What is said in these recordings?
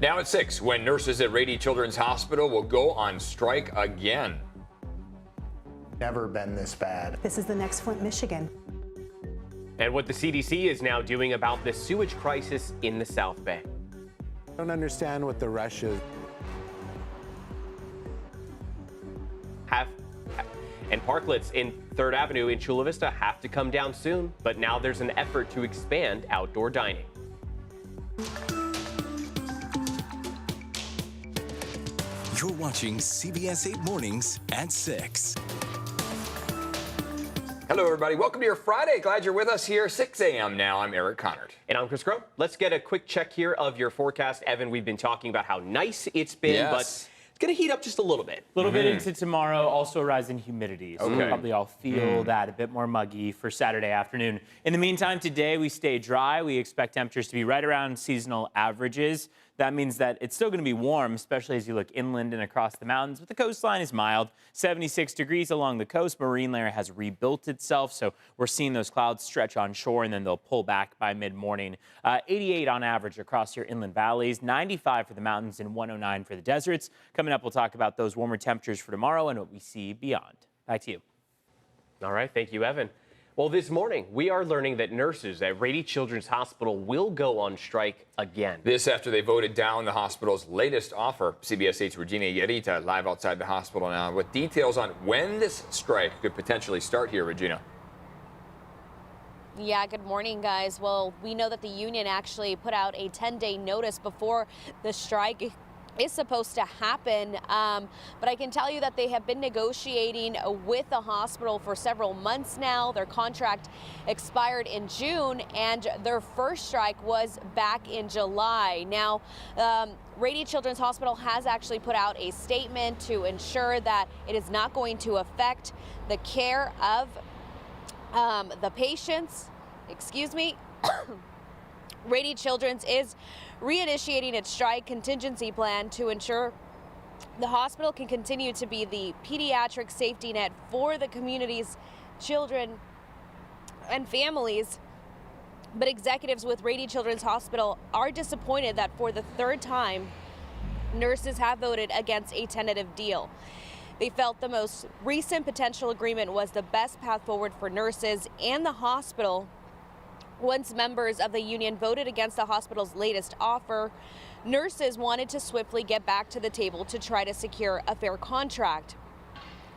Now at 6, when nurses at Rady Children's Hospital will go on strike again. Never been this bad. This is the next Flint, Michigan. And what the CDC is now doing about the sewage crisis in the South Bay. I don't understand what the rush is. And parklets in 3rd Avenue in Chula Vista have to come down soon, but now there's an effort to expand outdoor dining. You're watching CBS 8 Mornings at 6. Hello, everybody. Welcome to your Friday. Glad you're with us here. 6 a.m. now. I'm Eric Connard. And I'm Chris Groh. Let's get a quick check here of your forecast. Evan, we've been talking about how nice it's been, but it's going to heat up just a little bit. A little bit into tomorrow, also a rise in humidity. So we'll probably all feel that a bit more muggy for Saturday afternoon. In the meantime, today we stay dry. We expect temperatures to be right around seasonal averages. That means that it's still going to be warm, especially as you look inland and across the mountains. But the coastline is mild, 76 degrees along the coast. Marine layer has rebuilt itself, so we're seeing those clouds stretch on shore, and then they'll pull back by mid-morning. 88 on average across your inland valleys, 95 for the mountains, and 109 for the deserts. Coming up, we'll talk about those warmer temperatures for tomorrow and what we see beyond. Back to you. All right, thank you, Evan. Well, this morning, we are learning that nurses at Rady Children's Hospital will go on strike again. This after they voted down the hospital's latest offer. CBS 8's Regina Yarita live outside the hospital now with details on when this strike could potentially start here, Regina. Yeah, good morning, guys. Well, we know that the union actually put out a 10-day notice before the strike is supposed to happen, but I can tell you that they have been negotiating with the hospital for several months now. Their contract expired in June, and their first strike was back in July. Now, Rady Children's Hospital has actually put out a statement to ensure that it is not going to affect the care of the patients. Excuse me. Rady Children's is reinitiating its strike contingency plan to ensure the hospital can continue to be the pediatric safety net for the community's children and families. But executives with Rady Children's Hospital are disappointed that for the 3rd time, nurses have voted against a tentative deal. They felt the most recent potential agreement was the best path forward for nurses and the hospital. Once members of the union voted against the hospital's latest offer, nurses wanted to swiftly get back to the table to try to secure a fair contract.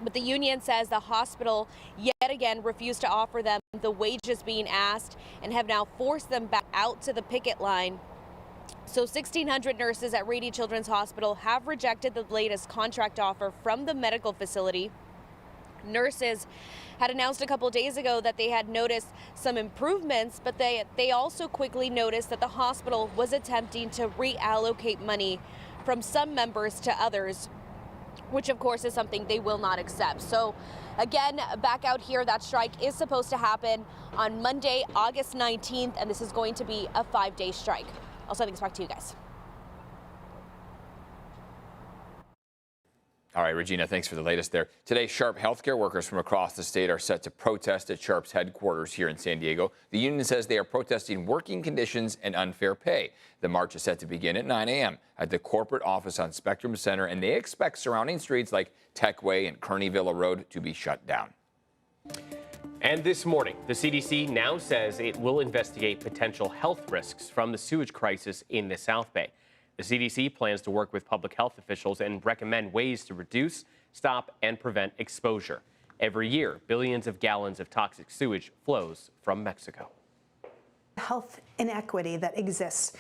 But the union says the hospital yet again refused to offer them the wages being asked and have now forced them back out to the picket line. So 1,600 nurses at Rady Children's Hospital have rejected the latest contract offer from the medical facility. Nurses had announced a couple days ago that they had noticed some improvements, but they also quickly noticed that the hospital was attempting to reallocate money from some members to others, which of course is something they will not accept. So again, back out here, that strike is supposed to happen on Monday, August 19th, and this is going to be a 5-day strike. I'll send things back to you guys. All right, Regina, thanks for the latest there. Today, Sharp healthcare workers from across the state are set to protest at Sharp's headquarters here in San Diego. The union says they are protesting working conditions and unfair pay. The march is set to begin at 9 a.m. at the corporate office on Spectrum Center, and they expect surrounding streets like Techway and Kearney Villa Road to be shut down. And this morning, the CDC now says it will investigate potential health risks from the sewage crisis in the South Bay. The CDC plans to work with public health officials and recommend ways to reduce, stop, and prevent exposure. Every year, billions of gallons of toxic sewage flows from Mexico. Health inequity that exists.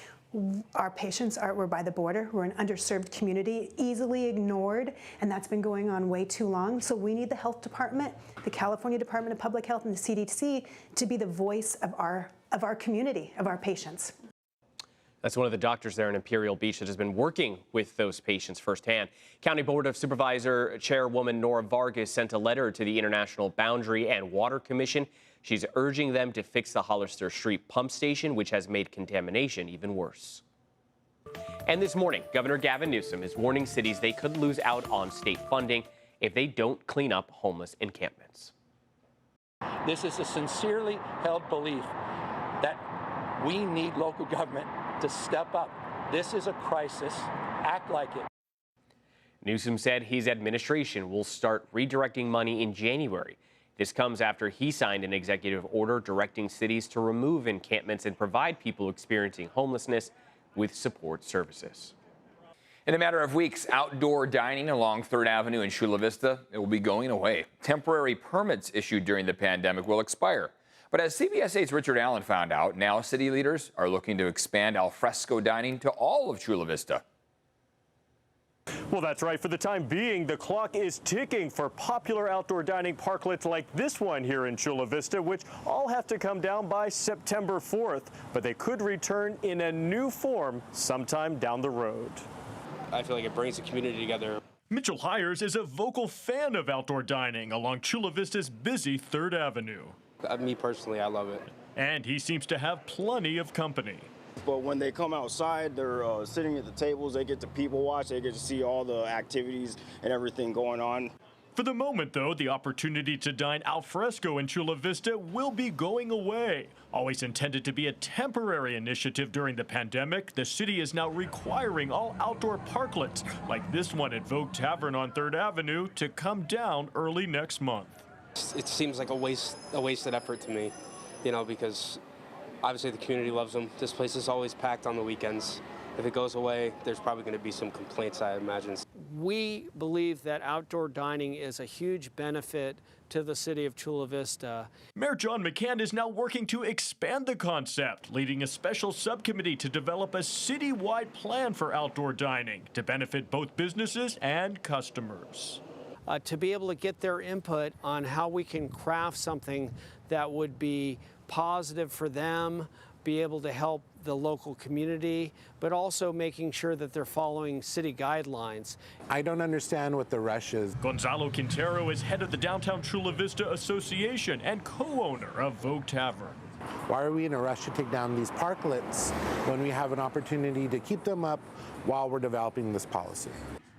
Our patients we're by the border. We're an underserved community, easily ignored, and that's been going on way too long. So we need the health department, the California Department of Public Health, and the CDC to be the voice of our community, of our patients. That's one of the doctors there in Imperial Beach that has been working with those patients firsthand. County Board of Supervisor Chairwoman Nora Vargas sent a letter to the International Boundary and Water Commission. She's urging them to fix the Hollister Street pump station, which has made contamination even worse. And this morning, Governor Gavin Newsom is warning cities they could lose out on state funding if they don't clean up homeless encampments. This is a sincerely held belief that we need local government to step up. This is a crisis. Act like it. Newsom said his administration will start redirecting money in January. This comes after he signed an executive order directing cities to remove encampments and provide people experiencing homelessness with support services. In a matter of weeks, outdoor dining along 3rd Avenue in Chula Vista, it will be going away. Temporary permits issued during the pandemic will expire. But as CBS 8's Richard Allen found out, now city leaders are looking to expand al fresco dining to all of Chula Vista. Well, that's right. For the time being, the clock is ticking for popular outdoor dining parklets like this one here in Chula Vista, which all have to come down by September 4th. But they could return in a new form sometime down the road. I feel like it brings the community together. Mitchell Hires is a vocal fan of outdoor dining along Chula Vista's busy 3rd Avenue. Me personally, I love it. And he seems to have plenty of company. But when they come outside, they're sitting at the tables, they get to people watch, they get to see all the activities and everything going on. For the moment, though, the opportunity to dine al fresco in Chula Vista will be going away. Always intended to be a temporary initiative during the pandemic, the city is now requiring all outdoor parklets, like this one at Vogue Tavern on 3rd Avenue, to come down early next month. It seems like a wasted effort to me, you know, because obviously the community loves them. This place is always packed on the weekends. If it goes away, there's probably going to be some complaints, I imagine. We believe that outdoor dining is a huge benefit to the city of Chula Vista. Mayor John McCann is now working to expand the concept, leading a special subcommittee to develop a citywide plan for outdoor dining to benefit both businesses and customers. To be able to get their input on how we can craft something that would be positive for them, be able to help the local community, but also making sure that they're following city guidelines. I don't understand what the rush is. Gonzalo Quintero is head of the Downtown Chula Vista Association and co-owner of Vogue Tavern. Why are we in a rush to take down these parklets when we have an opportunity to keep them up while we're developing this policy?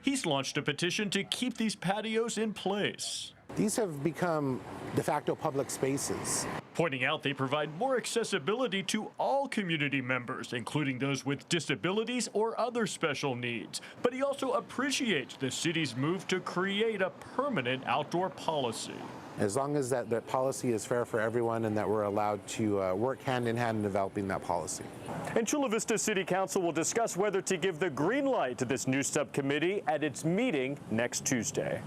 He's launched a petition to keep these patios in place. These have become de facto public spaces. Pointing out they provide more accessibility to all community members, including those with disabilities or other special needs. But he also appreciates the city's move to create a permanent outdoor policy. As long as that policy is fair for everyone and that we're allowed to work hand in hand in developing that policy. And Chula Vista City Council will discuss whether to give the green light to this new subcommittee at its meeting next Tuesday.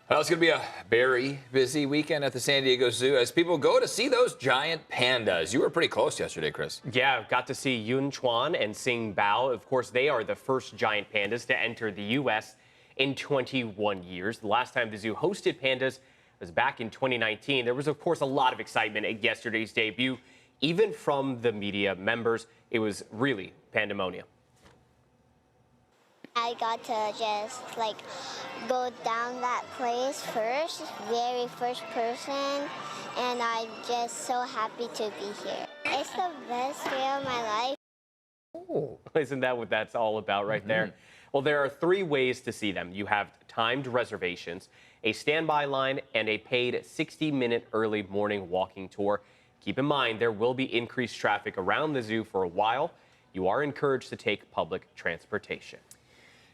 Well, it's going to be a very busy weekend at the San Diego Zoo as people go to see those giant pandas. You were pretty close yesterday, Chris. Yeah, got to see Yun Chuan and Sing Bao. Of course, they are the first giant pandas to enter the U.S. in 21 years. The last time the zoo hosted pandas was back in 2019. There was, of course, a lot of excitement at yesterday's debut, even from the media members. It was really pandemonium. I got to just go down that place first, very first person, and I'm just so happy to be here. It's the best day of my life. Oh, isn't that what that's all about right there? Well, there are 3 ways to see them. You have timed reservations, a standby line, and a paid 60-minute early morning walking tour. Keep in mind, there will be increased traffic around the zoo for a while. You are encouraged to take public transportation.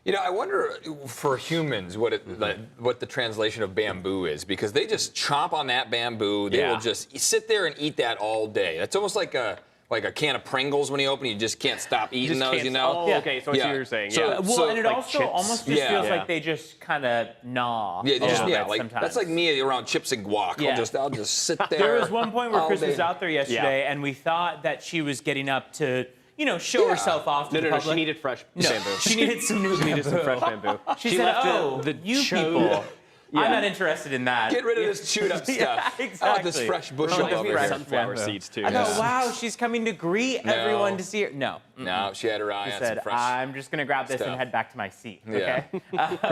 You know, I wonder for humans what the translation of bamboo is, because they just chomp on that bamboo. They will just sit there and eat that all day. It's almost like a can of Pringles when you open, you just can't stop eating those, you know? Oh, okay, so what you're saying. And it like also chips. almost just feels like they just kind of gnaw. Like that's like me around chips and guac. Yeah. I'll just sit there. There was one point where Chris was out there yesterday, Yeah. and we thought that she was getting up to, show herself off to the public. She needed fresh bamboo. She needed some new bamboo. Some fresh bamboo. She said, you people. Yeah. I'm not interested in that. Get rid of this chewed up stuff. Yeah, exactly. I want this fresh bushel over here. Sunflower seeds, too. I thought, wow, she's coming to greet everyone to see her. No. No, she had her eye She on said, some fresh I'm just going to grab this stuff. and head back to my seat, okay?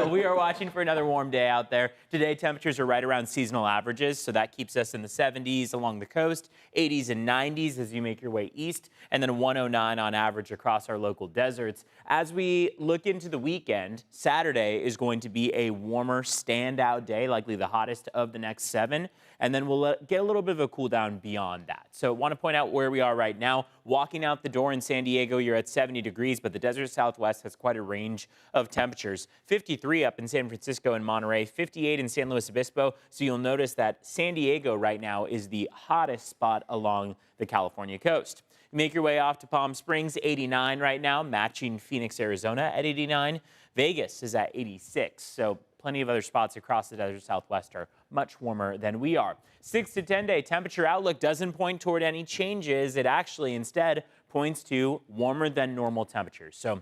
We are watching for another warm day out there. Today, temperatures are right around seasonal averages, so that keeps us in the 70s along the coast, 80s and 90s as you make your way east, and then 109 on average across our local deserts. As we look into the weekend, Saturday is going to be a warmer standout breakout day, likely the hottest of the next 7. And then we'll get a little bit of a cool down beyond that. So I want to point out where we are right now. Walking out the door in San Diego, you're at 70 degrees, but the desert Southwest has quite a range of temperatures. 53 up in San Francisco and Monterey, 58 in San Luis Obispo. So you'll notice that San Diego right now is the hottest spot along the California coast. Make your way off to Palm Springs, 89 right now, matching Phoenix, Arizona at 89. Vegas is at 86, so plenty of other spots across the desert Southwest are much warmer than we are. 6 to 10 day temperature outlook doesn't point toward any changes. It actually instead points to warmer than normal temperatures. So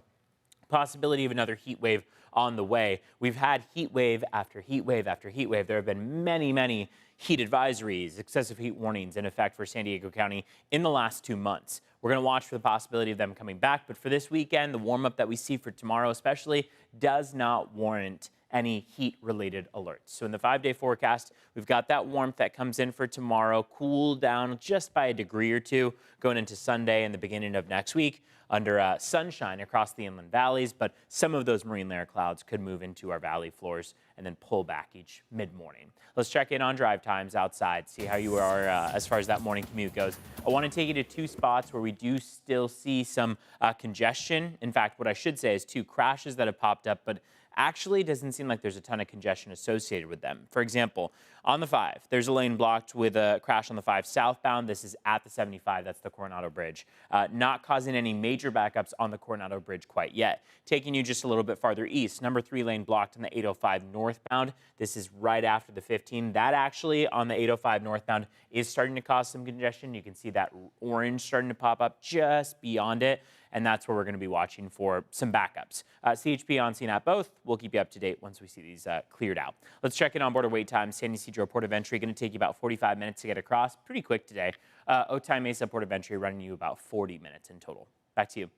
possibility of another heat wave on the way. We've had heat wave after heat wave after heat wave. There have been many heat advisories, excessive heat warnings in effect for San Diego County in the last 2 months. We're going to watch for the possibility of them coming back, but for this weekend, the warm up that we see for tomorrow especially does not warrant any heat-related alerts. So in the 5-day forecast, we've got that warmth that comes in for tomorrow, cool down just by a degree or 2 going into Sunday and the beginning of next week under sunshine across the inland valleys, but some of those marine layer clouds could move into our valley floors and then pull back each mid-morning. Let's check in on drive times outside, see how you are as far as that morning commute goes. I want to take you to 2 spots where we do still see some congestion. In fact, what I should say is 2 crashes that have popped up, but actually doesn't seem like there's a ton of congestion associated with them. For example, on the 5, there's a lane blocked with a crash on the 5 southbound. This is at the 75, that's the Coronado Bridge. Not causing any major backups on the Coronado Bridge quite yet. Taking you just a little bit farther east, number 3 lane blocked on the 805 northbound. This is right after the 15. That actually on the 805 northbound is starting to cause some congestion. You can see that orange starting to pop up just beyond it. And that's where we're going to be watching for some backups. CHP on scene at both. We'll keep you up to date once we see these cleared out. Let's check in on border wait times. San Ysidro Port of Entry going to take you about 45 minutes to get across. Pretty quick today. Otay Mesa Port of Entry running you about 40 minutes in total. Back to you.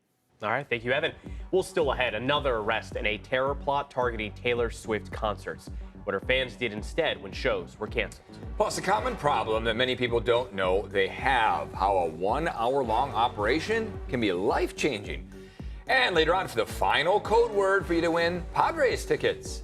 All right, thank you, Evan. Well, still ahead, another arrest in a terror plot targeting Taylor Swift concerts. What her fans did instead when shows were canceled. Plus, a common problem that many people don't know they have, how a 1-hour-long operation can be life-changing. And later on, for the final code word for you to win Padres tickets.